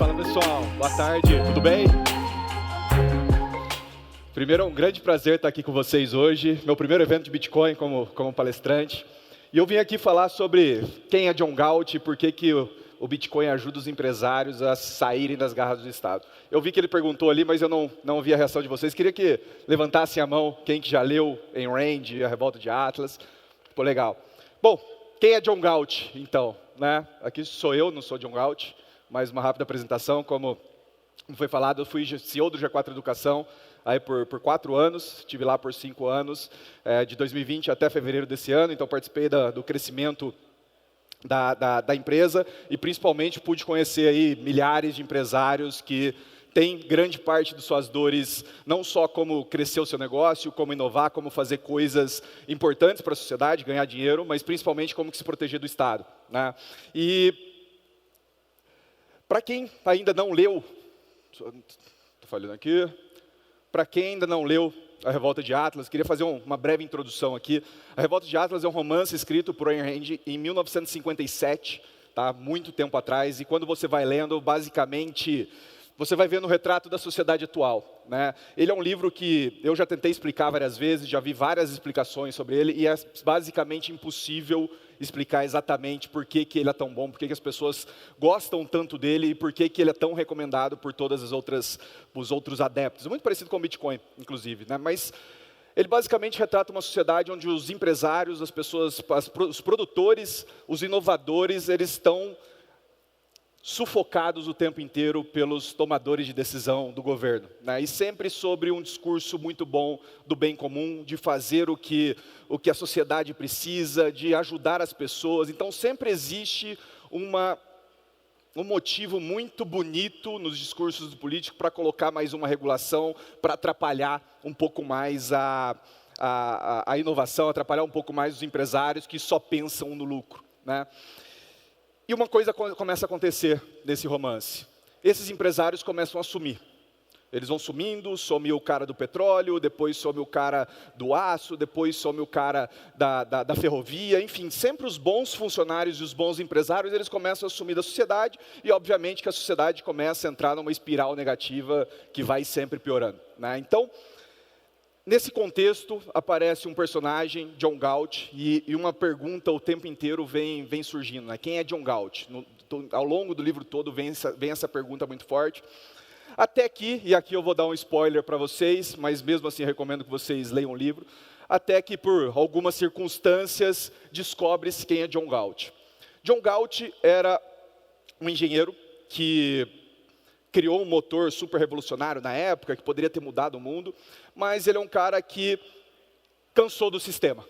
Fala pessoal, boa tarde, tudo bem? Primeiro é um grande prazer estar aqui com vocês hoje, meu primeiro evento de Bitcoin como palestrante. E eu vim aqui falar sobre quem é John Galt e por que o Bitcoin ajuda os empresários a saírem das garras do Estado. Eu vi que ele perguntou ali, mas eu não vi a reação de vocês. Queria que levantassem a mão quem que já leu Ayn Rand, A Revolta de Atlas. Ficou legal. Bom, quem é John Galt, então? Né? Aqui sou eu, não sou John Galt, mas uma rápida apresentação, como foi falado, eu fui CEO do G4 Educação aí por 4 anos, estive lá por 5 anos, de 2020 até fevereiro desse ano, então participei do crescimento da empresa e principalmente pude conhecer aí milhares de empresários que têm grande parte de suas dores, não só como crescer o seu negócio, como inovar, como fazer coisas importantes para a sociedade, ganhar dinheiro, mas principalmente como se proteger do Estado, né? E para quem ainda não leu, estou falhando aqui, para quem ainda não leu A Revolta de Atlas, queria fazer uma breve introdução aqui. A Revolta de Atlas é um romance escrito por Ayn Rand em 1957, tá? Muito tempo atrás, e quando você vai lendo, basicamente, você vai vendo o retrato da sociedade atual, né? Ele é um livro que eu já tentei explicar várias vezes, já vi várias explicações sobre ele, e é basicamente impossível explicar exatamente por que ele é tão bom, por que as pessoas gostam tanto dele e por que ele é tão recomendado por todas os outros adeptos. É muito parecido com o Bitcoin, inclusive, né? Mas ele basicamente retrata uma sociedade onde os empresários, as pessoas, os produtores, os inovadores, eles estão sufocados o tempo inteiro pelos tomadores de decisão do governo, né? E sempre sobre um discurso muito bom do bem comum, de fazer o que a sociedade precisa, de ajudar as pessoas. Então sempre existe um motivo muito bonito nos discursos do político para colocar mais uma regulação, para atrapalhar um pouco mais a inovação, atrapalhar um pouco mais os empresários que só pensam no lucro, né? E uma coisa começa a acontecer nesse romance. Esses empresários começam a sumir. Eles vão sumindo, some o cara do petróleo, depois some o cara do aço, depois some o cara da ferrovia, enfim, sempre os bons funcionários e os bons empresários, eles começam a sumir da sociedade e, obviamente, que a sociedade começa a entrar numa espiral negativa que vai sempre piorando, né? Então, nesse contexto, aparece um personagem, John Galt, e uma pergunta o tempo inteiro vem surgindo, né? Quem é John Galt? Ao longo do livro todo vem essa pergunta muito forte. Até que, e aqui eu vou dar um spoiler para vocês, mas mesmo assim recomendo que vocês leiam o livro, até que por algumas circunstâncias descobre-se quem é John Galt. John Galt era um engenheiro que criou um motor super revolucionário na época, que poderia ter mudado o mundo, mas ele é um cara que cansou do sistema.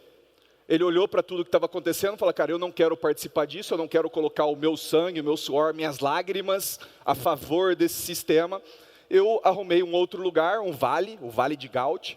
Ele olhou para tudo que estava acontecendo e falou, cara, eu não quero participar disso, eu não quero colocar o meu sangue, o meu suor, minhas lágrimas a favor desse sistema. Eu arrumei um outro lugar, o Vale de Galt,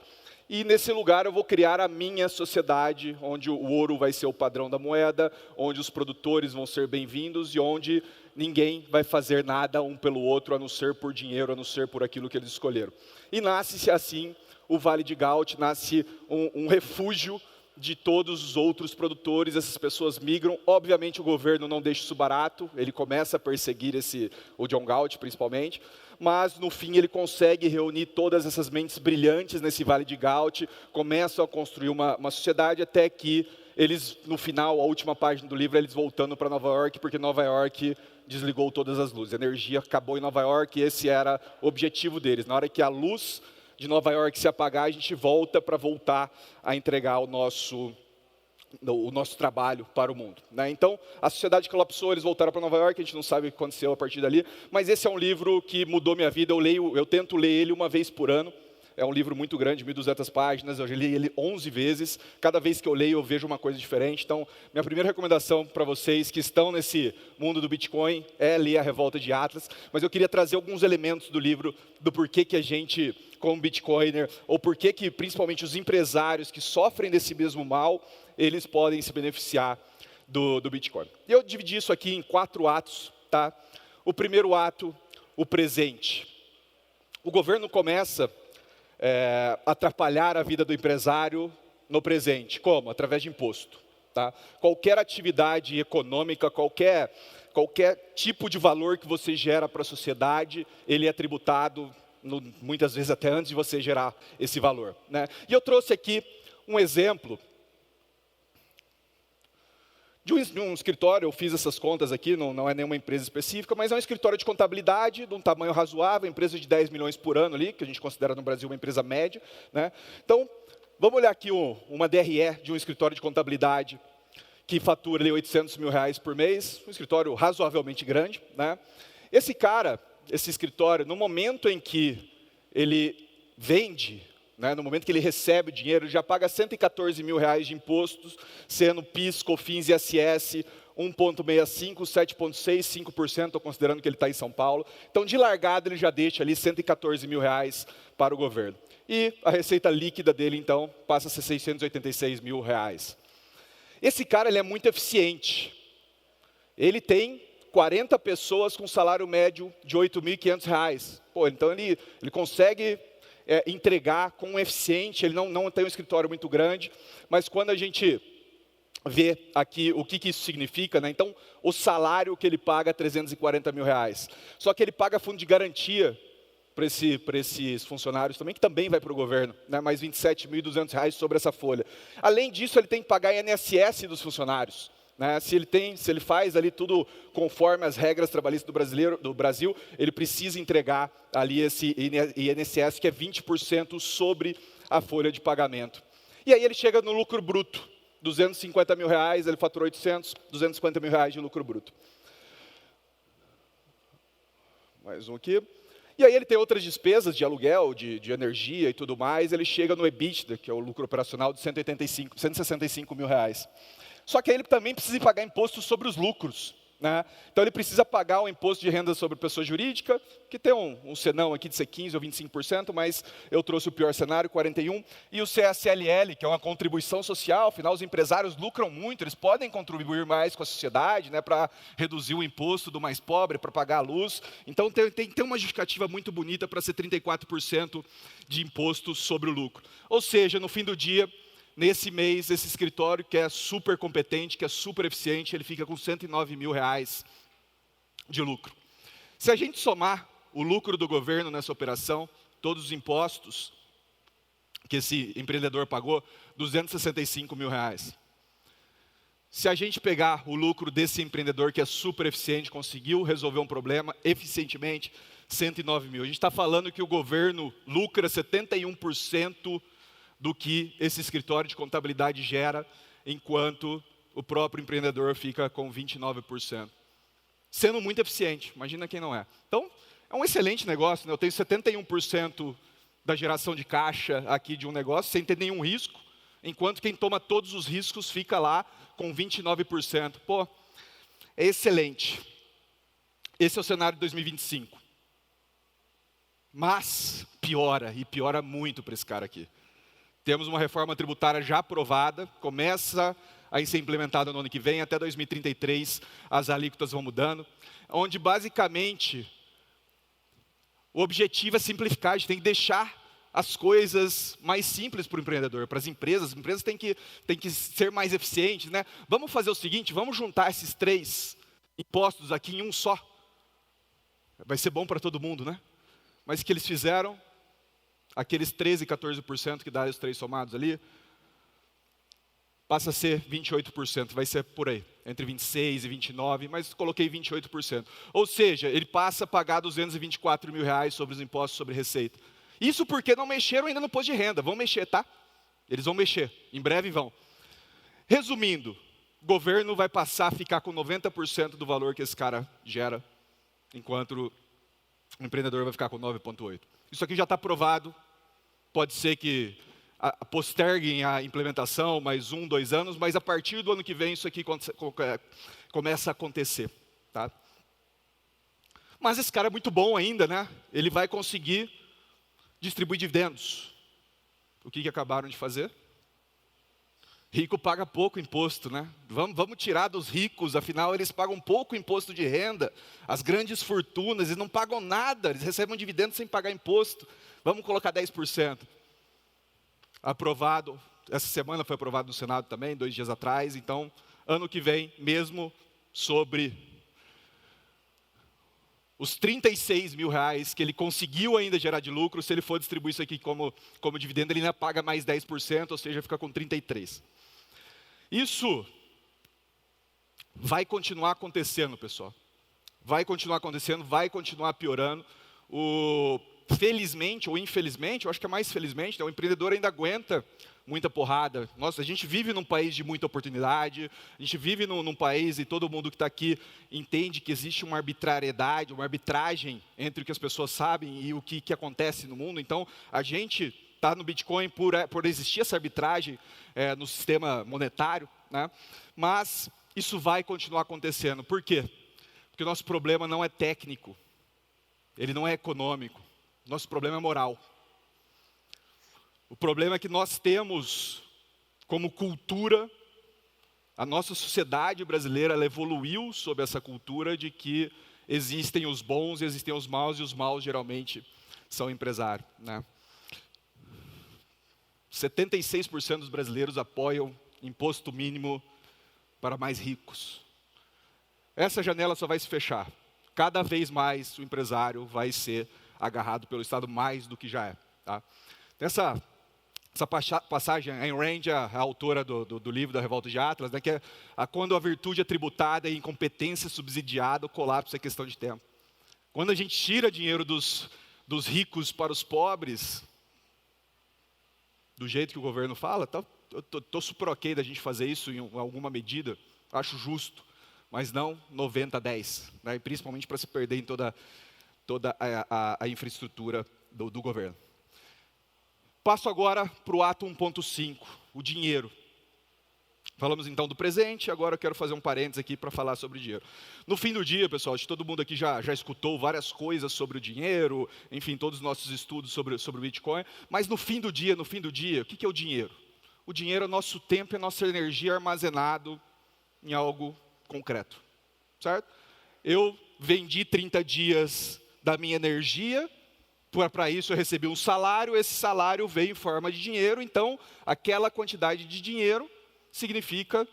e nesse lugar eu vou criar a minha sociedade, onde o ouro vai ser o padrão da moeda, onde os produtores vão ser bem-vindos e onde ninguém vai fazer nada um pelo outro, a não ser por dinheiro, a não ser por aquilo que eles escolheram. E nasce assim o Vale de Galt, nasce um refúgio de todos os outros produtores, essas pessoas migram. Obviamente o governo não deixa isso barato, ele começa a perseguir o John Galt principalmente, mas no fim ele consegue reunir todas essas mentes brilhantes nesse Vale de Galt, começam a construir uma sociedade até que eles, no final, a última página do livro, eles voltando para Nova York, porque Nova York desligou todas as luzes, a energia acabou em Nova York e esse era o objetivo deles. Na hora que a luz de Nova York se apagar, a gente volta para voltar a entregar o nosso trabalho para o mundo, né? Então, a sociedade colapsou, eles voltaram para Nova York, a gente não sabe o que aconteceu a partir dali, mas esse é um livro que mudou minha vida, eu tento ler ele uma vez por ano. É um livro muito grande, 1.200 páginas, eu já li ele 11 vezes. Cada vez que eu leio, eu vejo uma coisa diferente. Então, minha primeira recomendação para vocês que estão nesse mundo do Bitcoin é ler A Revolta de Atlas. Mas eu queria trazer alguns elementos do livro, do porquê que a gente, como Bitcoiner, ou porquê que principalmente os empresários que sofrem desse mesmo mal, eles podem se beneficiar do Bitcoin. E eu dividi isso aqui em 4 atos, tá? O primeiro ato, o presente. O governo começa atrapalhar a vida do empresário no presente. Como? Através de imposto, Tá? Qualquer atividade econômica, qualquer tipo de valor que você gera para a sociedade, ele é tributado, muitas vezes até antes de você gerar esse valor. Né? E eu trouxe aqui um exemplo de um escritório. Eu fiz essas contas aqui, não é nenhuma empresa específica, mas é um escritório de contabilidade de um tamanho razoável, empresa de 10 milhões por ano ali, que a gente considera no Brasil uma empresa média. Né? Então, vamos olhar aqui uma DRE de um escritório de contabilidade que fatura ali 800 mil reais por mês, um escritório razoavelmente grande. Né? Esse escritório, no momento em que ele vende, né, no momento que ele recebe o dinheiro, ele já paga 114 mil reais de impostos, sendo PIS, COFINS e ISS 1,65%, 7,6%, 5%, estou considerando que ele está em São Paulo. Então, de largada, ele já deixa ali 114 mil reais para o governo. E a receita líquida dele, então, passa a ser 686 mil reais. Esse cara, ele é muito eficiente. Ele tem 40 pessoas com salário médio de R$ 8.500. Então, ele consegue entregar com um eficiente, ele não tem um escritório muito grande, mas quando a gente vê aqui o que isso significa, né? Então, o salário que ele paga é 340 mil reais. Só que ele paga fundo de garantia para esses funcionários também, que também vai para o governo, né? Mais R$ 27.200 sobre essa folha. Além disso, ele tem que pagar INSS dos funcionários. Né? Se ele faz ali tudo conforme as regras trabalhistas do Brasil, ele precisa entregar ali esse INSS, que é 20% sobre a folha de pagamento. E aí ele chega no lucro bruto, 250 mil reais, ele faturou 250 mil reais de lucro bruto. Mais um aqui. E aí ele tem outras despesas de aluguel, de energia e tudo mais, ele chega no EBITDA, que é o lucro operacional, de 165 mil reais. Só que aí ele também precisa pagar imposto sobre os lucros. Né? Então ele precisa pagar o imposto de renda sobre pessoa jurídica, que tem um senão aqui de ser 15% ou 25%, mas eu trouxe o pior cenário, 41%. E o CSLL, que é uma contribuição social, afinal os empresários lucram muito, eles podem contribuir mais com a sociedade, né, para reduzir o imposto do mais pobre, para pagar a luz. Então tem uma justificativa muito bonita para ser 34% de imposto sobre o lucro. Ou seja, no fim do dia, nesse mês, esse escritório, que é super competente, que é super eficiente, ele fica com 109 mil reais de lucro. Se a gente somar o lucro do governo nessa operação, todos os impostos que esse empreendedor pagou, 265 mil reais. Se a gente pegar o lucro desse empreendedor, que é super eficiente, conseguiu resolver um problema eficientemente, 109 mil. A gente está falando que o governo lucra 71% do que esse escritório de contabilidade gera, enquanto o próprio empreendedor fica com 29%. Sendo muito eficiente, imagina quem não é. Então, é um excelente negócio, né? Eu tenho 71% da geração de caixa aqui de um negócio, sem ter nenhum risco, enquanto quem toma todos os riscos fica lá com 29%. Pô, é excelente. Esse é o cenário de 2025. Mas piora, e piora muito para esse cara aqui. Temos uma reforma tributária já aprovada, começa a ser implementada no ano que vem, até 2033 as alíquotas vão mudando, onde basicamente o objetivo é simplificar, a gente tem que deixar as coisas mais simples para o empreendedor, para as empresas têm que ser mais eficientes. Né? Vamos fazer o seguinte, vamos juntar esses 3 impostos aqui em um só. Vai ser bom para todo mundo, né? Mas o que eles fizeram? Aqueles 13%, 14% que dá os 3 somados ali, passa a ser 28%, vai ser por aí, entre 26% e 29%, mas coloquei 28%. Ou seja, ele passa a pagar 224 mil reais sobre os impostos sobre receita. Isso porque não mexeram ainda no imposto de renda, vão mexer, tá? Eles vão mexer, em breve vão. Resumindo, o governo vai passar a ficar com 90% do valor que esse cara gera, enquanto o empreendedor vai ficar com 9,8%. Isso aqui já está aprovado, pode ser que posterguem a implementação mais 1, 2 anos, mas a partir do ano que vem isso aqui começa a acontecer. Tá? Mas esse cara é muito bom ainda, né? Ele vai conseguir distribuir dividendos. O que acabaram de fazer? Rico paga pouco imposto, né? Vamos tirar dos ricos, afinal eles pagam pouco imposto de renda. As grandes fortunas, eles não pagam nada, eles recebem um dividendo sem pagar imposto. Vamos colocar 10%. Aprovado essa semana foi aprovado no Senado também, 2 dias atrás. Então, ano que vem, mesmo sobre os 36 mil reais que ele conseguiu ainda gerar de lucro, se ele for distribuir isso aqui como dividendo, ele ainda paga mais 10%, ou seja, fica com 33%. Isso vai continuar acontecendo, pessoal. Vai continuar acontecendo, vai continuar piorando. Felizmente ou infelizmente, eu acho que é mais felizmente, né, o empreendedor ainda aguenta muita porrada. Nossa, a gente vive num país de muita oportunidade, a gente vive num país e todo mundo que está aqui entende que existe uma arbitrariedade, uma arbitragem entre o que as pessoas sabem e o que acontece no mundo. Então, a gente está no Bitcoin por existir essa arbitragem no sistema monetário, né? Mas isso vai continuar acontecendo. Por quê? Porque o nosso problema não é técnico, ele não é econômico, nosso problema é moral. O problema é que nós temos, como cultura, a nossa sociedade brasileira ela evoluiu sob essa cultura de que existem os bons e existem os maus, e os maus geralmente são empresários, né? 76% dos brasileiros apoiam imposto mínimo para mais ricos. Essa janela só vai se fechar. Cada vez mais o empresário vai ser agarrado pelo Estado mais do que já é. Tá? Essa passagem, a Ayn Rand, a autora do livro da Revolta de Atlas, né, que é quando a virtude é tributada e a incompetência subsidiada, o colapso é questão de tempo. Quando a gente tira dinheiro dos ricos para os pobres, do jeito que o governo fala, eu estou super ok da gente fazer isso em alguma medida, acho justo, mas não 90-10, né, principalmente para se perder em toda a infraestrutura do governo. Passo agora para o ato 1.5, o dinheiro. Falamos então do presente, agora eu quero fazer um parênteses aqui para falar sobre o dinheiro. No fim do dia, pessoal, acho que todo mundo aqui já escutou várias coisas sobre o dinheiro, enfim, todos os nossos estudos sobre o Bitcoin, mas no fim do dia, o que é o dinheiro? O dinheiro é nosso tempo e nossa energia armazenado em algo concreto, certo? Eu vendi 30 dias da minha energia, para isso eu recebi um salário, esse salário veio em forma de dinheiro, então aquela quantidade de dinheiro significa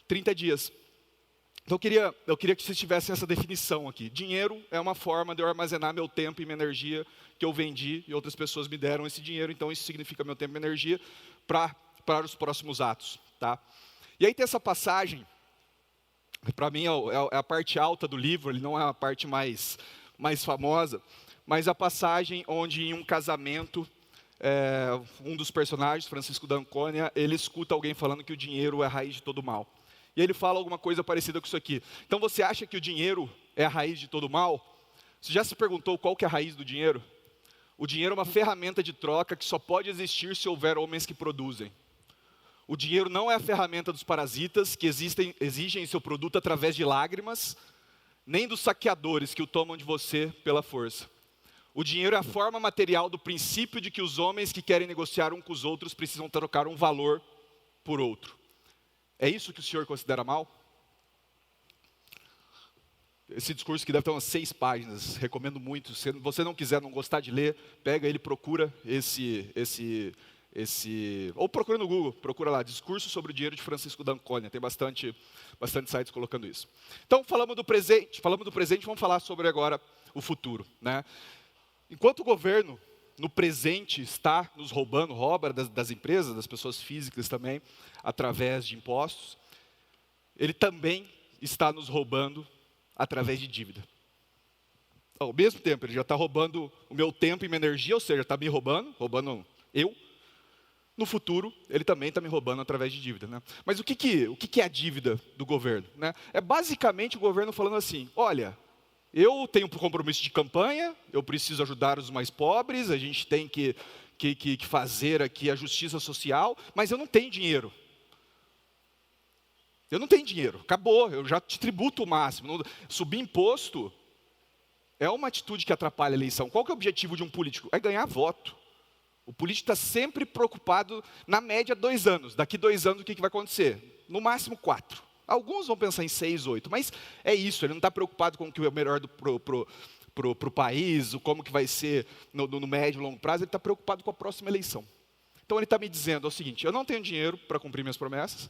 30 dias. Então eu queria que vocês tivessem essa definição aqui. Dinheiro é uma forma de eu armazenar meu tempo e minha energia que eu vendi e outras pessoas me deram esse dinheiro, então isso significa meu tempo e minha energia para os próximos atos. Tá? E aí tem essa passagem, para mim é a parte alta do livro, ele não é a parte mais famosa, mas a passagem onde em um casamento, um dos personagens, Francisco d'Ancônia, ele escuta alguém falando que o dinheiro é a raiz de todo mal. E ele fala alguma coisa parecida com isso aqui. Então você acha que o dinheiro é a raiz de todo mal? Você já se perguntou qual que é a raiz do dinheiro? O dinheiro é uma ferramenta de troca que só pode existir se houver homens que produzem. O dinheiro não é a ferramenta dos parasitas que exigem seu produto através de lágrimas, nem dos saqueadores que o tomam de você pela força. O dinheiro é a forma material do princípio de que os homens que querem negociar um com os outros precisam trocar um valor por outro. É isso que o senhor considera mal? Esse discurso que deve ter umas 6 páginas, recomendo muito. Se você não quiser, não gostar de ler, pega ele, procura ou procura no Google, procura lá, Discurso sobre o Dinheiro de Francisco d'Ancônia. Tem bastante sites colocando isso. Então, falamos do presente, vamos falar sobre agora o futuro, né? Enquanto o governo, no presente, está nos rouba das empresas, das pessoas físicas também, através de impostos, ele também está nos roubando através de dívida. Ao mesmo tempo, ele já está roubando o meu tempo e minha energia, ou seja, está me roubando eu. No futuro, ele também está me roubando através de dívida, né? Mas o que é a dívida do governo, né? É basicamente o governo falando assim, olha, eu tenho um compromisso de campanha, eu preciso ajudar os mais pobres, a gente tem que fazer aqui a justiça social, mas eu não tenho dinheiro. Eu não tenho dinheiro, acabou, eu já te tributo o máximo. Subir imposto é uma atitude que atrapalha a eleição. Qual que é o objetivo de um político? É ganhar voto. O político está sempre preocupado, na média, 2 anos. Daqui 2 anos, o que vai acontecer? No máximo 4. Alguns vão pensar em 6, 8, mas é isso, ele não está preocupado com o que é melhor para o país, como que vai ser no médio e longo prazo, ele está preocupado com a próxima eleição. Então ele está me dizendo o seguinte: eu não tenho dinheiro para cumprir minhas promessas.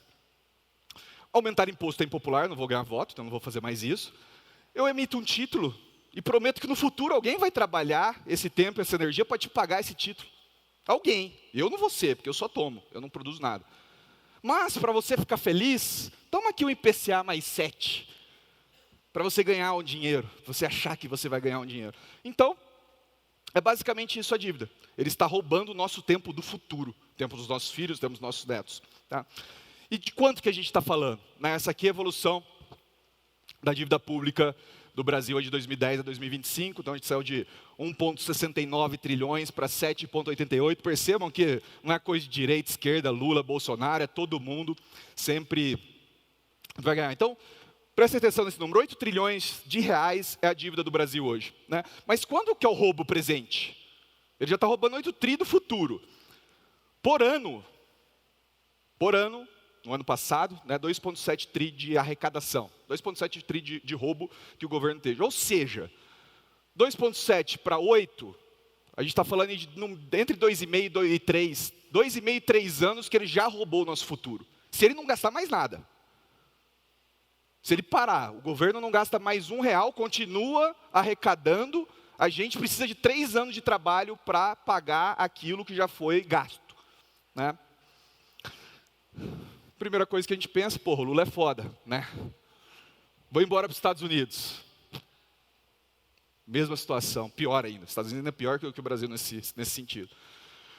Aumentar imposto é impopular, não vou ganhar voto, então não vou fazer mais isso. Eu emito um título e prometo que no futuro alguém vai trabalhar esse tempo, essa energia para te pagar esse título. Alguém. Eu não vou ser, porque eu só tomo, eu não produzo nada. Mas para você ficar feliz, toma aqui o IPCA mais 7. Para você ganhar um dinheiro, você achar que você vai ganhar um dinheiro. Então, é basicamente isso a dívida. Ele está roubando o nosso tempo do futuro, o tempo dos nossos filhos, o tempo dos nossos netos. Tá? E de quanto que a gente está falando? Essa aqui é a evolução da dívida pública do Brasil de 2010 a 2025. Então a gente saiu de 1,69 trilhões para 7,88. Percebam que não é coisa de direita, esquerda, Lula, Bolsonaro, é todo mundo sempre vai ganhar. Então, prestem atenção nesse número: 8 trilhões de reais é a dívida do Brasil hoje. Mas quando que é o roubo presente? Ele já está roubando 8 tri do futuro. Por ano, no ano passado, 2,7 tri de arrecadação. 2,7 tri de roubo que o governo teve. Ou seja, 2,7 para 8, a gente está falando entre 2,5 e 3. 2,5 e 3 anos que ele já roubou o nosso futuro. Se ele não gastar mais nada. Se ele parar, o governo não gasta mais R$1, continua arrecadando, a gente precisa de 3 anos de trabalho para pagar aquilo que já foi gasto. Primeira coisa que a gente pensa: o Lula é foda, Vou embora para os Estados Unidos. Mesma situação, pior ainda. Os Estados Unidos é pior que o Brasil nesse sentido.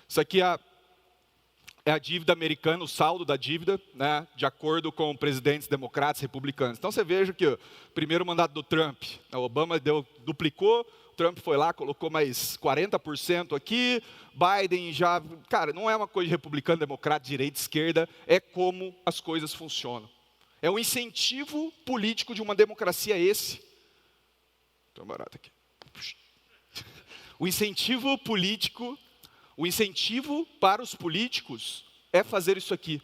Isso aqui é a dívida americana, o saldo da dívida, de acordo com presidentes democratas e republicanos. Então você veja que o primeiro mandato do Trump, o Obama duplicou, o Trump foi lá, colocou mais 40% aqui, Biden já... Cara, não é uma coisa de republicano, democrata, direita, esquerda, é como as coisas funcionam. É um incentivo político de uma democracia esse. Estou barato aqui. O incentivo político, o incentivo para os políticos é fazer isso aqui.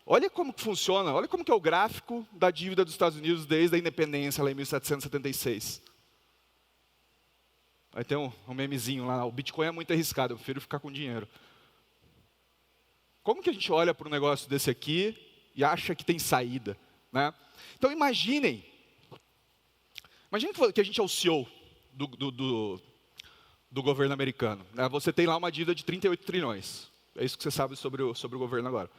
Olha como que funciona, olha como que é o gráfico da dívida dos Estados Unidos desde a independência, lá em 1776. Aí tem um memezinho lá: o Bitcoin é muito arriscado, eu prefiro ficar com dinheiro. Como que a gente olha para um negócio desse aqui e acha que tem saída? Então imaginem que a gente é o CEO do governo americano. Você tem lá uma dívida de 38 trilhões. É isso que você sabe sobre o governo agora.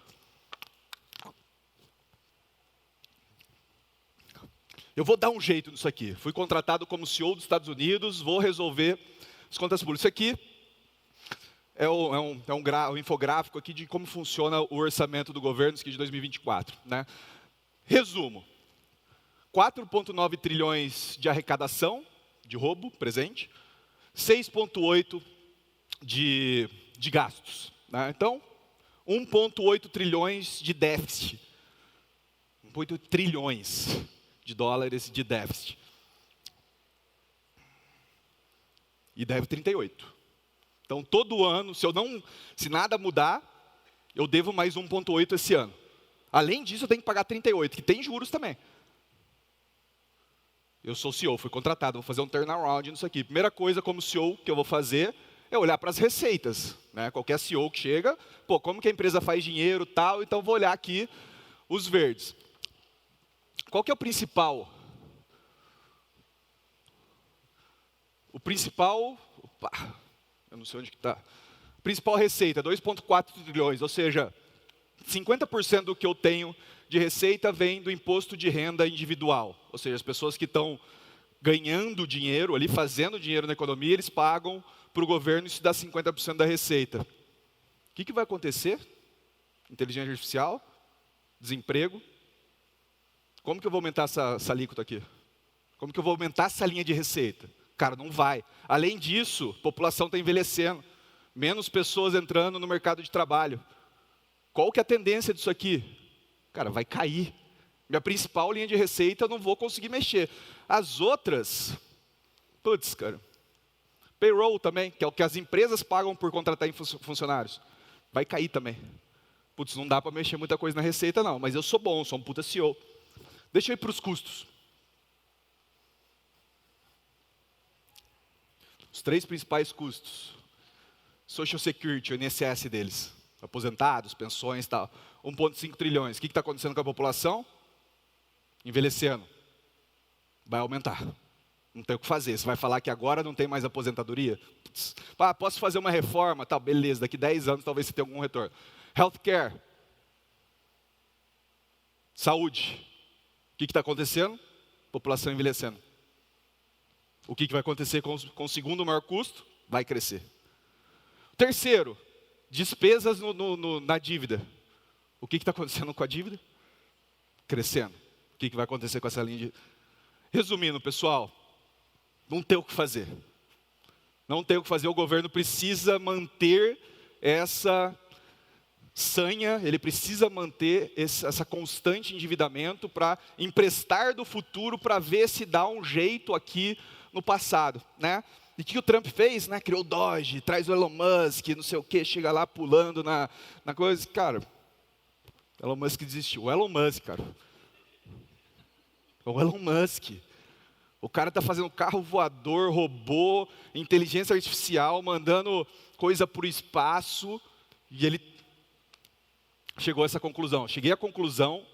Eu vou dar um jeito nisso aqui. Fui contratado como CEO dos Estados Unidos, vou resolver as contas públicas. Isso aqui é um infográfico aqui de como funciona o orçamento do governo, isso aqui de 2024. Resumo: 4,9 trilhões de arrecadação, de roubo presente, 6,8 de gastos. Então, 1,8 trilhões de déficit. 1,8 trilhões de dólares de déficit. E deve 38. Então, todo ano, se nada mudar, eu devo mais 1,8 esse ano. Além disso, eu tenho que pagar 38, que tem juros também. Eu sou CEO, fui contratado, vou fazer um turnaround nisso aqui. Primeira coisa como CEO que eu vou fazer é olhar para as receitas. Qualquer CEO que chega, como que a empresa faz dinheiro e tal, então vou olhar aqui os verdes. Qual que é o principal? Eu não sei onde que está. Principal receita, 2,4 trilhões, ou seja, 50% do que eu tenho de receita vem do imposto de renda individual. Ou seja, as pessoas que estão ganhando dinheiro ali, fazendo dinheiro na economia, eles pagam para o governo, isso dá 50% da receita. O que vai acontecer? Inteligência artificial, desemprego. Como que eu vou aumentar essa alíquota aqui? Como que eu vou aumentar essa linha de receita? Cara, não vai. Além disso, a população está envelhecendo. Menos pessoas entrando no mercado de trabalho. Qual que é a tendência disso aqui? Cara, vai cair. Minha principal linha de receita eu não vou conseguir mexer. As outras, cara. Payroll também, que é o que as empresas pagam por contratar funcionários. Vai cair também. Não dá para mexer muita coisa na receita não, mas eu sou bom, sou um puta CEO. Deixa eu ir para os custos. Os 3 principais custos. Social Security, o INSS deles. Aposentados, pensões e tal. 1,5 trilhões. O que está acontecendo com a população? Envelhecendo. Vai aumentar. Não tem o que fazer. Você vai falar que agora não tem mais aposentadoria? Posso fazer uma reforma? Tá, beleza, daqui 10 anos talvez você tenha algum retorno. Healthcare. Saúde. O que está acontecendo? População envelhecendo. O que vai acontecer com o segundo maior custo? Vai crescer. Terceiro, despesas na dívida. O que está acontecendo com a dívida? Crescendo. O que vai acontecer com essa linha de... Resumindo, pessoal, não tem o que fazer. Não tem o que fazer, o governo precisa manter essa sanha, ele precisa manter essa constante endividamento para emprestar do futuro, para ver se dá um jeito aqui no passado, né? E o que o Trump fez, né? Criou o Doge, traz o Elon Musk, não sei o quê, chega lá pulando na coisa. Cara, Elon Musk desistiu. O Elon Musk, cara. O Elon Musk. O cara está fazendo carro voador, robô, inteligência artificial, mandando coisa para o espaço, e ele chegou a essa conclusão. Cheguei à conclusão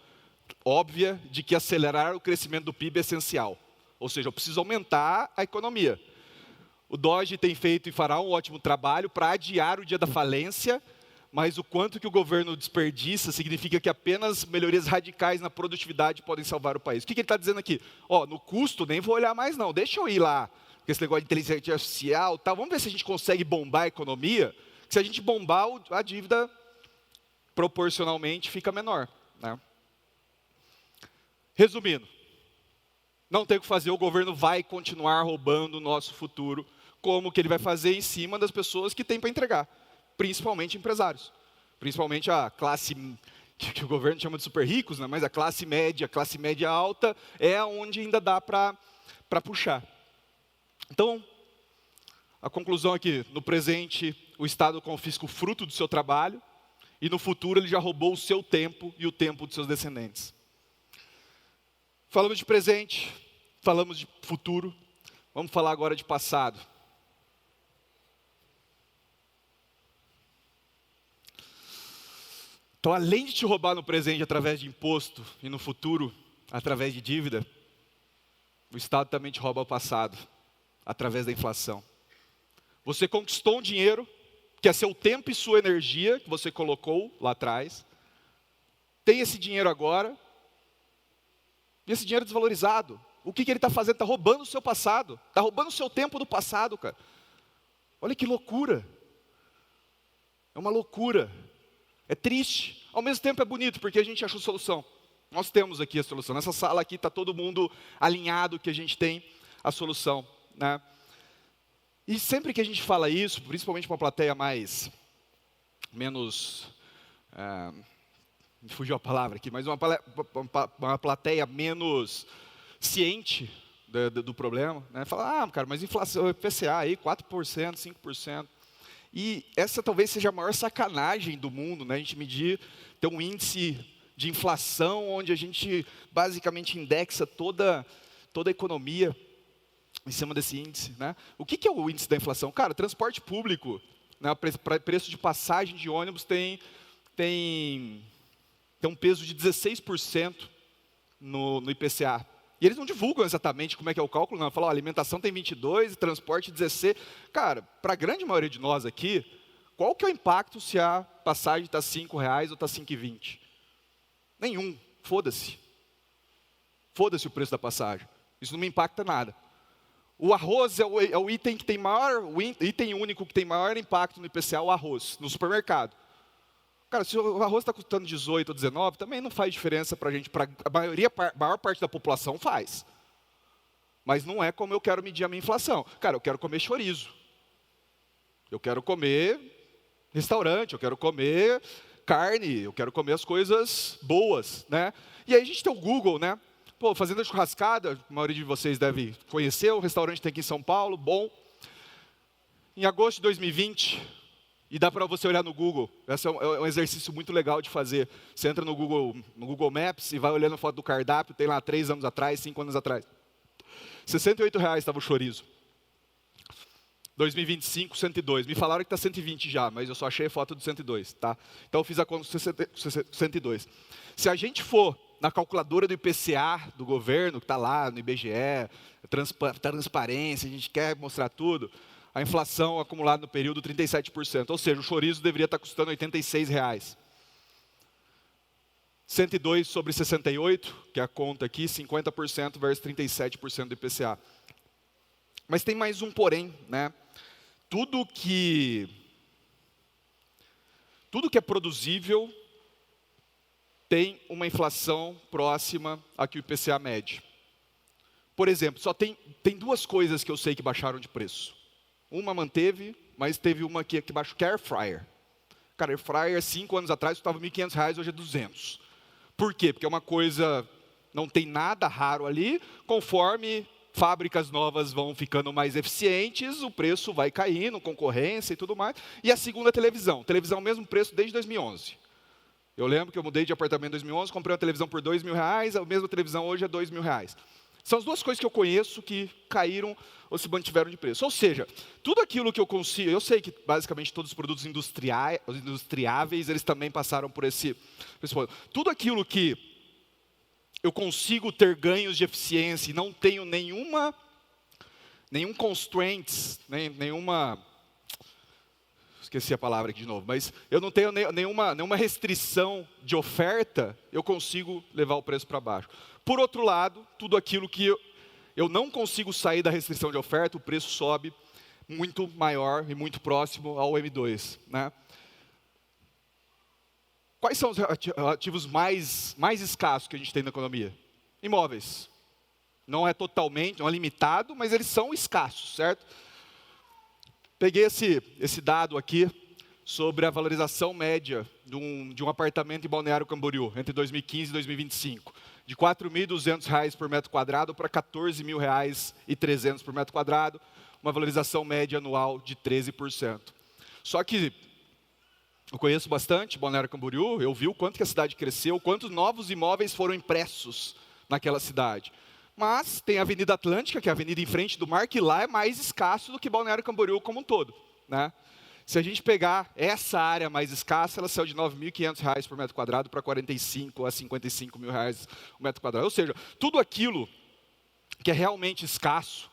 óbvia de que acelerar o crescimento do PIB é essencial. Ou seja, eu preciso aumentar a economia. O Doge tem feito e fará um ótimo trabalho para adiar o dia da falência, mas o quanto que o governo desperdiça significa que apenas melhorias radicais na produtividade podem salvar o país. O que ele está dizendo aqui? No custo nem vou olhar mais não, deixa eu ir lá, com esse negócio de inteligência artificial, tá? Vamos ver se a gente consegue bombar a economia, que se a gente bombar, a dívida proporcionalmente fica menor, né? Resumindo, não tem o que fazer, o governo vai continuar roubando o nosso futuro, como que ele vai fazer em cima das pessoas que têm para entregar, principalmente empresários, principalmente a classe, que o governo chama de super ricos, né? Mas a classe média alta, é onde ainda dá para puxar. Então, a conclusão aqui, no presente, o Estado confisca o fruto do seu trabalho, e no futuro ele já roubou o seu tempo e o tempo dos seus descendentes. Falamos de presente, falamos de futuro, vamos falar agora de passado. Então, além de te roubar no presente através de imposto e no futuro através de dívida, o Estado também te rouba o passado através da inflação. Você conquistou um dinheiro que é seu tempo e sua energia que você colocou lá atrás. Tem esse dinheiro agora. E esse dinheiro é desvalorizado. O que ele está fazendo? Está roubando o seu passado. Está roubando o seu tempo do passado, cara. Olha que loucura. É uma loucura. É triste. Ao mesmo tempo é bonito, porque a gente achou solução. Nós temos aqui a solução. Nessa sala aqui está todo mundo alinhado que a gente tem a solução, né? E sempre que a gente fala isso, principalmente para uma plateia menos... me fugiu a palavra aqui, mas uma plateia menos ciente do problema, né? Fala, cara, mas inflação, IPCA aí, 4%, 5%. E essa talvez seja a maior sacanagem do mundo, né? A gente ter um índice de inflação, onde a gente basicamente indexa toda a economia em cima desse índice, né? O que é o índice da inflação? Cara, transporte público, né? Preço de passagem de ônibus tem um peso de 16% no IPCA. E eles não divulgam exatamente como é que é o cálculo, não. Falam, alimentação tem 22%, transporte 16%. Cara, para a grande maioria de nós aqui, qual que é o impacto se a passagem está R$5 ou está 5,20? Nenhum. Foda-se. Foda-se o preço da passagem. Isso não me impacta nada. O arroz é o item que tem o item único que tem maior impacto no IPCA, o arroz, no supermercado. Cara, se o arroz está custando 18 ou 19, também não faz diferença para a gente. Para a maior parte da população faz. Mas não é como eu quero medir a minha inflação. Cara, eu quero comer chorizo. Eu quero comer restaurante, eu quero comer carne, eu quero comer as coisas boas, né? E aí a gente tem o Google, né? Pô, Fazenda Churrascada, a maioria de vocês deve conhecer, o restaurante tem aqui em São Paulo, bom. Em agosto de 2020... E dá para você olhar no Google. Esse é um exercício muito legal de fazer. Você entra no Google Maps e vai olhando a foto do cardápio, tem lá 3 anos atrás, 5 anos atrás. R$68 estava o chorizo. 2025, 102. Me falaram que está 120 já, mas eu só achei a foto do 102, tá? Então eu fiz a conta do 102. Se a gente for na calculadora do IPCA do governo, que está lá no IBGE, transparência, a gente quer mostrar tudo, a inflação acumulada no período 37%. Ou seja, o chouriço deveria estar custando R$ 86. 102 sobre 68, que é a conta aqui, 50% versus 37% do IPCA. Mas tem mais um porém, né? Tudo que é produzível tem uma inflação próxima à que o IPCA mede. Por exemplo, só tem duas coisas que eu sei que baixaram de preço. Uma manteve, mas teve uma que baixou, que é Air Fryer. Cara, Air Fryer, 5 anos atrás, custava R$ 1.500, hoje é 200. Por quê? Porque é uma coisa, não tem nada raro ali, conforme fábricas novas vão ficando mais eficientes, o preço vai caindo, concorrência e tudo mais. E a segunda, televisão. Televisão, mesmo preço desde 2011. Eu lembro que eu mudei de apartamento em 2011, comprei uma televisão por R$ 2.000, a mesma televisão hoje é R$ 2.000. São as duas coisas que eu conheço que caíram ou se mantiveram de preço. Ou seja, tudo aquilo que eu consigo, eu sei que basicamente todos os produtos industriáveis, eles também passaram por esse ponto. Tudo aquilo que eu consigo ter ganhos de eficiência e não tenho nenhum constraints, nenhuma... Esqueci a palavra aqui de novo, mas eu não tenho nenhuma restrição de oferta, eu consigo levar o preço para baixo. Por outro lado, tudo aquilo que eu não consigo sair da restrição de oferta, o preço sobe muito maior e muito próximo ao M2. Né? Quais são os ativos mais escassos que a gente tem na economia? Imóveis. Não é totalmente, não é limitado, mas eles são escassos, certo? Peguei esse dado aqui sobre a valorização média de um apartamento em Balneário Camboriú, entre 2015 e 2025. De R$ 4.200 por metro quadrado para R$ 14.300 por metro quadrado, uma valorização média anual de 13%. Só que eu conheço bastante Balneário Camboriú, eu vi o quanto que a cidade cresceu, quantos novos imóveis foram impressos naquela cidade. Mas tem a Avenida Atlântica, que é a avenida em frente do mar, que lá é mais escasso do que Balneário Camboriú como um todo. Né? Se a gente pegar essa área mais escassa, ela saiu de R$ 9.500 por metro quadrado para R$ 45 a R$ 55 mil o metro quadrado. Ou seja, tudo aquilo que é realmente escasso,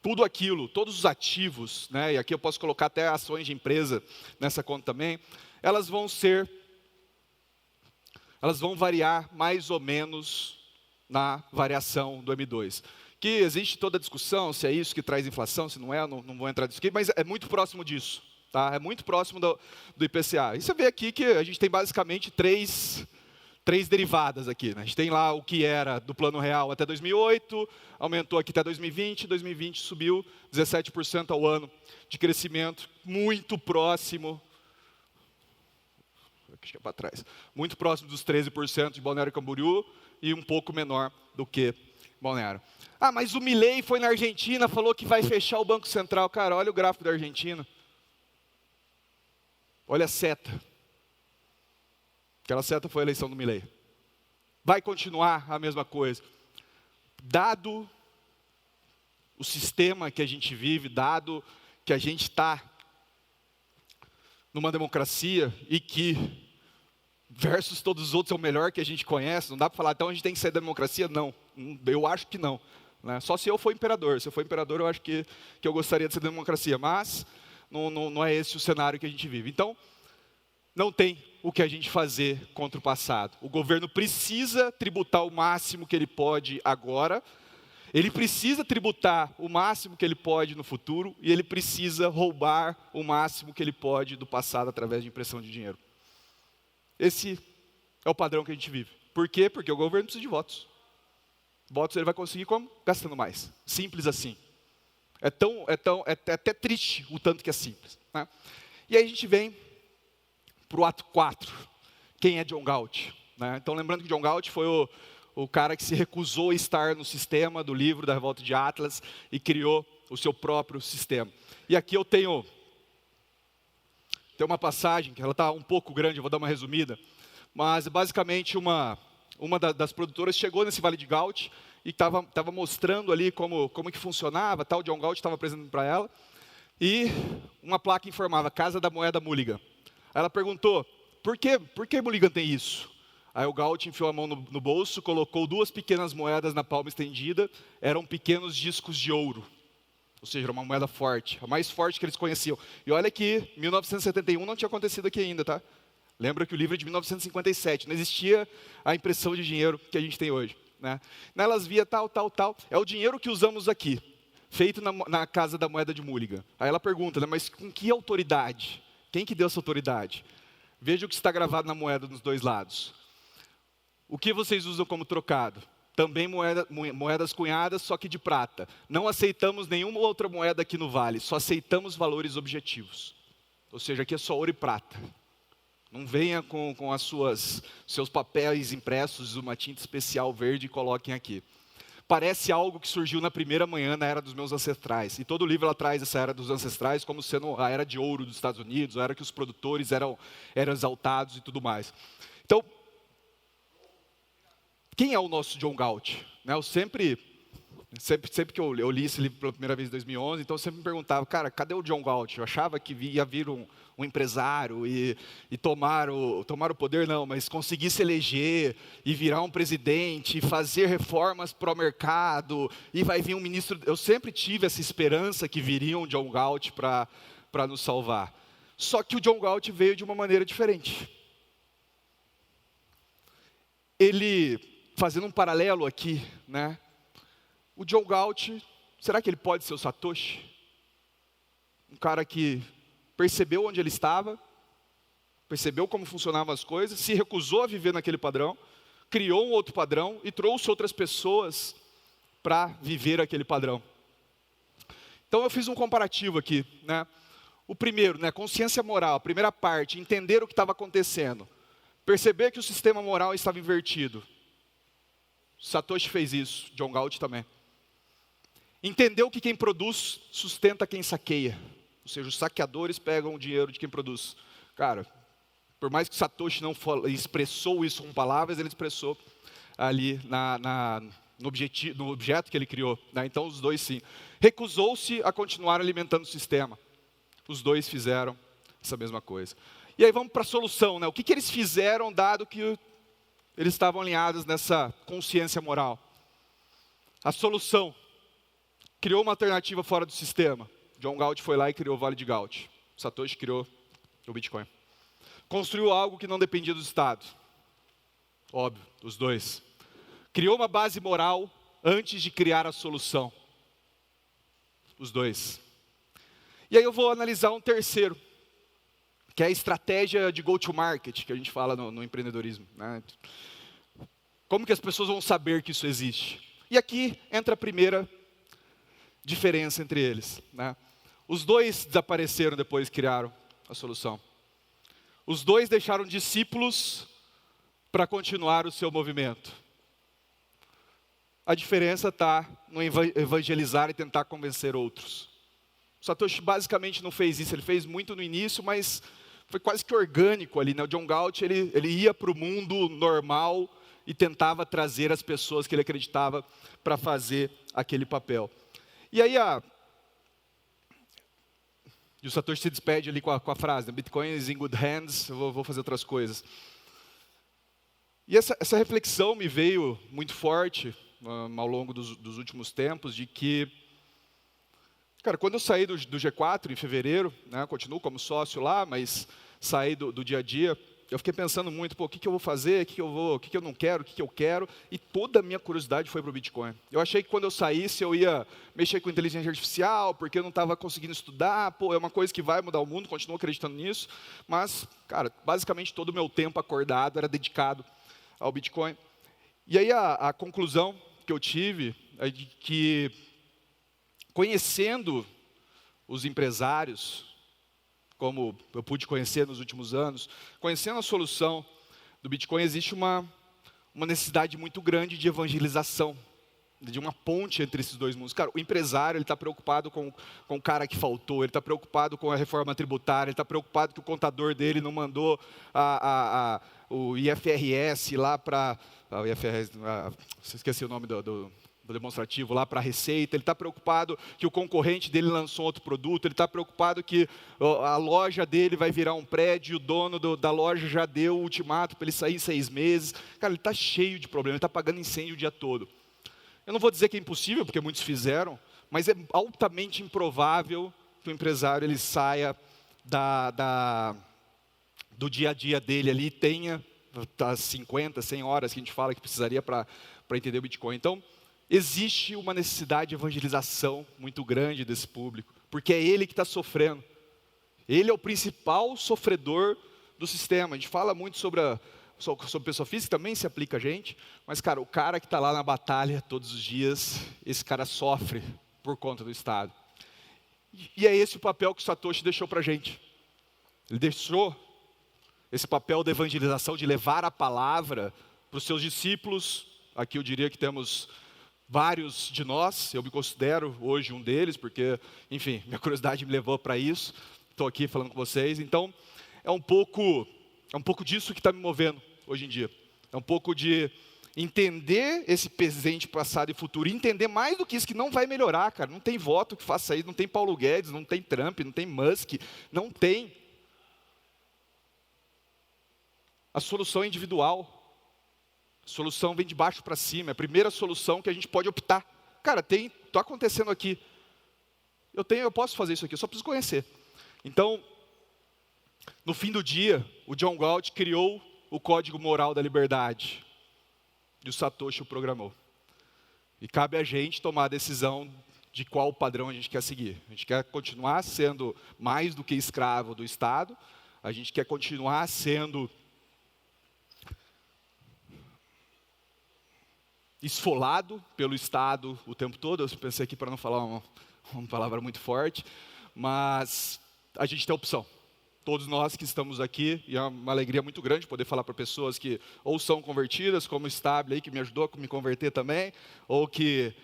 tudo aquilo, todos os ativos, né, e aqui eu posso colocar até ações de empresa nessa conta também, elas vão variar mais ou menos na variação do M2. Que existe toda a discussão se é isso que traz inflação, se não é, não vou entrar nisso aqui, mas é muito próximo disso. Tá? É muito próximo do IPCA. E você vê aqui que a gente tem basicamente três derivadas aqui. Né? A gente tem lá o que era do Plano Real até 2008, aumentou aqui até 2020 subiu 17% ao ano de crescimento, muito próximo, acho que é para trás, muito próximo dos 13% de Balneário Camboriú e um pouco menor do que Balneário. Ah, mas o Milei foi na Argentina, falou que vai fechar o Banco Central. Cara, olha o gráfico da Argentina. Olha a seta. Aquela seta foi a eleição do Milei. Vai continuar a mesma coisa. Dado o sistema que a gente vive, dado que a gente está numa democracia e que versus todos os outros é o melhor que a gente conhece, não dá para falar, então a gente tem que sair da democracia? Não, eu acho que não. Né? Só se eu for imperador. Se eu for imperador, eu acho que eu gostaria de ser da democracia, mas não é esse o cenário que a gente vive. Então, não tem o que a gente fazer contra o passado. O governo precisa tributar o máximo que ele pode agora, ele precisa tributar o máximo que ele pode no futuro, e ele precisa roubar o máximo que ele pode do passado através de impressão de dinheiro. Esse é o padrão que a gente vive. Por quê? Porque o governo precisa de votos. Votos ele vai conseguir como? Gastando mais. Simples assim. É até triste o tanto que é simples. Né? E aí a gente vem para o ato 4. Quem é John Galt? Né? Então lembrando que John Galt foi o cara que se recusou a estar no sistema do livro da Revolta de Atlas e criou o seu próprio sistema. E aqui eu tenho uma passagem, que ela está um pouco grande, eu vou dar uma resumida, mas basicamente uma das produtoras chegou nesse Vale de Galt e estava mostrando ali como que funcionava, tal. John Galt estava apresentando para ela, E uma placa informava, Casa da Moeda Mulligan. Aí ela perguntou, por que Mulligan tem isso? Aí o Gault enfiou a mão no bolso, colocou 2 pequenas moedas na palma estendida, eram pequenos discos de ouro. Ou seja, era uma moeda forte, a mais forte que eles conheciam. E olha que 1971 não tinha acontecido aqui ainda, tá? Lembra que o livro é de 1957, não existia a impressão de dinheiro que a gente tem hoje, né? Nelas via tal. É o dinheiro que usamos aqui, feito na Casa da Moeda de Mulligan. Aí ela pergunta, né, mas com que autoridade? Quem que deu essa autoridade? Veja o que está gravado na moeda nos 2 lados. O que vocês usam como trocado? Também moedas cunhadas, só que de prata. Não aceitamos nenhuma outra moeda aqui no Vale, só aceitamos valores objetivos. Ou seja, aqui é só ouro e prata. Não venha com seus papéis impressos, uma tinta especial verde e coloquem aqui. Parece algo que surgiu na primeira manhã na era dos meus ancestrais. E todo o livro ela traz essa era dos ancestrais como sendo a era de ouro dos Estados Unidos, a era que os produtores eram exaltados e tudo mais. Então, quem é o nosso John Galt? Eu sempre que eu li esse livro pela primeira vez em 2011, então eu sempre me perguntava, cara, cadê o John Galt? Eu achava que ia vir um empresário e tomar o poder, não, mas conseguir se eleger e virar um presidente, e fazer reformas para o mercado, e vai vir um ministro. Eu sempre tive essa esperança que viria um John Galt para nos salvar. Só que o John Galt veio de uma maneira diferente. Ele, fazendo um paralelo aqui, né? O John Galt, será que ele pode ser o Satoshi? Um cara que percebeu onde ele estava, percebeu como funcionavam as coisas, se recusou a viver naquele padrão, criou um outro padrão e trouxe outras pessoas para viver aquele padrão. Então eu fiz um comparativo aqui, né? O primeiro, né, consciência moral, a primeira parte, entender o que estava acontecendo. Perceber que o sistema moral estava invertido. Satoshi fez isso, John Galt também. Entendeu que quem produz sustenta quem saqueia. Ou seja, os saqueadores pegam o dinheiro de quem produz. Cara, por mais que Satoshi não expressou isso com palavras, ele expressou ali no objeto que ele criou, né? Então os dois sim. Recusou-se a continuar alimentando o sistema. Os dois fizeram essa mesma coisa. E aí vamos para a solução, né? O que eles fizeram, dado que eles estavam alinhados nessa consciência moral? A solução. Criou uma alternativa fora do sistema. John Galt foi lá e criou o Vale de Galt. Satoshi criou o Bitcoin. Construiu algo que não dependia do Estado. Óbvio, os dois. Criou uma base moral antes de criar a solução. Os dois. E aí eu vou analisar um terceiro, que é a estratégia de go-to-market, que a gente fala no empreendedorismo, né? Como que as pessoas vão saber que isso existe? E aqui entra a primeira diferença entre eles, né? Os dois desapareceram depois que criaram a solução. Os dois deixaram discípulos para continuar o seu movimento. A diferença está no evangelizar e tentar convencer outros. O Satoshi basicamente não fez isso, ele fez muito no início, mas foi quase que orgânico ali, né? O John Galt, ele ia para o mundo normal e tentava trazer as pessoas que ele acreditava para fazer aquele papel. E aí o Satoshi se despede ali com a frase, né? Bitcoin is in good hands, eu vou fazer outras coisas. E essa reflexão me veio muito forte ao longo dos últimos tempos, de que, cara, quando eu saí do G4 em fevereiro, né, continuo como sócio lá, mas saí do dia a dia, eu fiquei pensando muito, o que eu vou fazer, o que eu não quero, o que eu quero, e toda a minha curiosidade foi para o Bitcoin. Eu achei que quando eu saísse eu ia mexer com inteligência artificial, porque eu não estava conseguindo estudar, é uma coisa que vai mudar o mundo, continuo acreditando nisso, mas, cara, basicamente todo o meu tempo acordado era dedicado ao Bitcoin. E aí a conclusão que eu tive é de que, conhecendo os empresários, como eu pude conhecer nos últimos anos, conhecendo a solução do Bitcoin, existe uma necessidade muito grande de evangelização, de uma ponte entre esses dois mundos. Cara, o empresário está preocupado com o cara que faltou, ele está preocupado com a reforma tributária, ele está preocupado que o contador dele não mandou o IFRS lá para... esqueci o nome demonstrativo lá para a Receita, ele está preocupado que o concorrente dele lançou outro produto, ele está preocupado que a loja dele vai virar um prédio, e o dono da loja já deu o ultimato para ele sair em 6 meses. Cara, ele está cheio de problemas, ele está pagando incêndio o dia todo. Eu não vou dizer que é impossível, porque muitos fizeram, mas é altamente improvável que o empresário ele saia do dia a dia dele ali, tenha as 50, 100 horas que a gente fala que precisaria para entender o Bitcoin. Então, existe uma necessidade de evangelização muito grande desse público, porque é ele que está sofrendo. Ele é o principal sofredor do sistema. A gente fala muito sobre pessoa física, também se aplica a gente, mas, cara, o cara que está lá na batalha todos os dias, esse cara sofre por conta do Estado. E é esse o papel que o Satoshi deixou para a gente. Ele deixou esse papel da evangelização, de levar a palavra para os seus discípulos. Aqui eu diria que temos vários de nós, eu me considero hoje um deles, porque, enfim, minha curiosidade me levou para isso. Estou aqui falando com vocês. Então, é um pouco disso que está me movendo hoje em dia. É um pouco de entender esse presente, passado e futuro. E entender mais do que isso, que não vai melhorar, cara. Não tem voto que faça isso. Não tem Paulo Guedes, não tem Trump, não tem Musk. Não tem. A solução é individual. A solução vem de baixo para cima. É a primeira solução que a gente pode optar. Cara, está acontecendo aqui. Eu posso fazer isso aqui, eu só preciso conhecer. Então, no fim do dia, o John Galt criou o Código Moral da Liberdade. E o Satoshi o programou. E cabe a gente tomar a decisão de qual padrão a gente quer seguir. A gente quer continuar sendo mais do que escravo do Estado. A gente quer continuar sendo esfolado pelo Estado o tempo todo. Eu pensei aqui para não falar uma palavra muito forte, mas a gente tem opção. Todos nós que estamos aqui, e é uma alegria muito grande poder falar para pessoas que ou são convertidas, como o Stable aí, que me ajudou a me converter também, ou que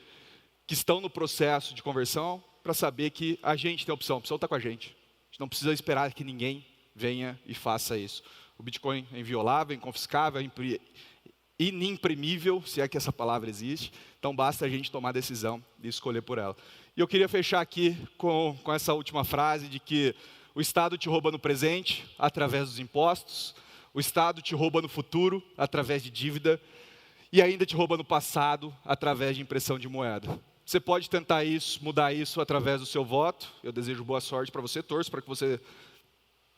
estão no processo de conversão, para saber que a gente tem opção está com a gente. A gente não precisa esperar que ninguém venha e faça isso. O Bitcoin é inviolável, inconfiscável, inimprimível, se é que essa palavra existe. Então, basta a gente tomar a decisão de escolher por ela. E eu queria fechar aqui com essa última frase de que o Estado te rouba no presente, através dos impostos. O Estado te rouba no futuro, através de dívida. E ainda te rouba no passado, através de impressão de moeda. Você pode tentar mudar isso através do seu voto. Eu desejo boa sorte para você, torço para que você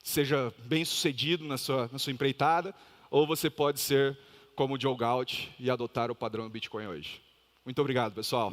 seja bem sucedido na sua empreitada. Ou você pode ser como o Joe Galt e adotar o padrão do Bitcoin hoje. Muito obrigado, pessoal.